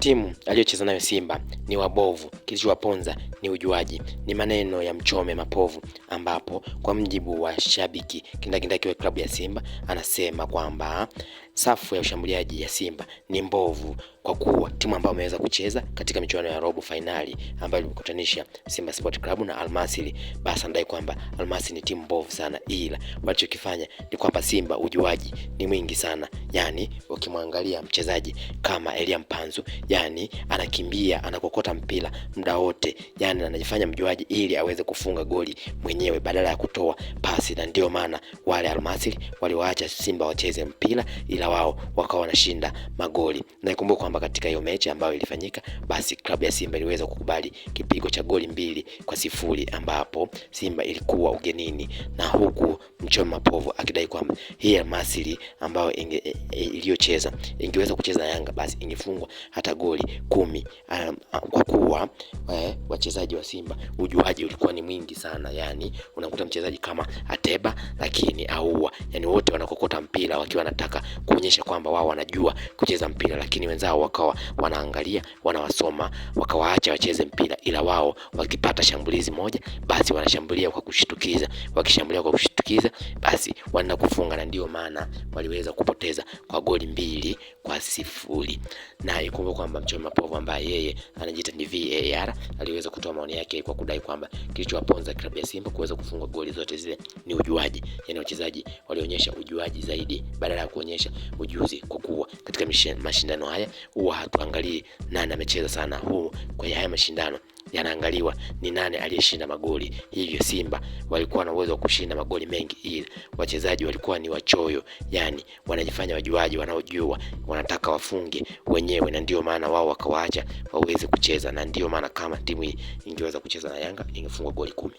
Timu aliyocheza nayo Simba ni wabovu, kilichowaponza ni ujuaji, ni maneno ya Mchome Mapovu, ambapo kwa mjibu wa shabiki kindakindaki wa klabu ya Simba anasema kwamba safu ya ushambuliaji ya Simba ni mbovu, kwa kuwa timu ambayo imeweza kucheza katika michuano ya robo finali ambayo ilikutanisha Simba Sport Club na Almasiri, basi anadai kwamba Almasiri ni timu mbovu sana, ila walichokifanya ni kwamba Simba ujuaji ni mwingi sana. Yani ukimwangalia mchezaji kama Elia Mpanzu, yani anakimbia, anakokota mpira muda wote, yani anajifanya mjuaji ili aweze kufunga goli mwenyewe badala ya kutoa pasi, na ndio maana wale Almasiri waliwaacha Simba wacheze mpira, ila wao wakawa wanashinda magoli. Na ikumbuke kwamba katika hiyo mechi ambayo ilifanyika, basi klabu ya Simba iliweza kukubali kipigo cha goli 2-0 ambapo Simba ilikuwa ugenini, na huku Mchome Mapovu akidai kwamba hii Almasiri ambayo iliyocheza ingeweza kucheza na Yanga, basi ingefungwa hata goli 10, kwa kuwa wachezaji wa Simba ujuaji ulikuwa ni mwingi sana. Yani unakuta mchezaji kama Ateba lakini aua, yani wote wanakokota mpira wakiwa wanataka kuonyesha kwamba wao wanajua kucheza mpira, lakini wenzao wakawa wanaangalia, wanawasoma, wakawaacha wacheze mpira, ila wao wakipata shambulizi moja basi wanashambulia kwa kushtukiza, wakishambulia kwa kushtukiza basi wanaenda kufunga, na ndio maana waliweza kupoteza kwa goli 2-0. Na ikumbuke kwamba Mchome Mapovu ambaye yeye anajiita ni VAR aliweza kutoa maoni yake kwa kudai kwamba kilichowaponza klabu ya Simba kuweza kufunga goli zote zile ni ujuaji, yani wachezaji walionyesha ujuaji zaidi badala ya kuonyesha ujuzi, kwa kuwa katika mashindano haya huwa hatuangalii nani amecheza sana. Kwa haya mashindano yanaangaliwa ni nani aliyeshinda magoli. Hivyo Simba walikuwa na uwezo wa kushinda magoli mengi, ila wachezaji walikuwa ni wachoyo, yani wanajifanya wajuaji, wanaojua wanataka wafunge wenyewe, na ndio maana wao wakawaacha waweze kucheza. Na ndio maana kama timu hii ingeweza kucheza na Yanga ingefungwa goli 10.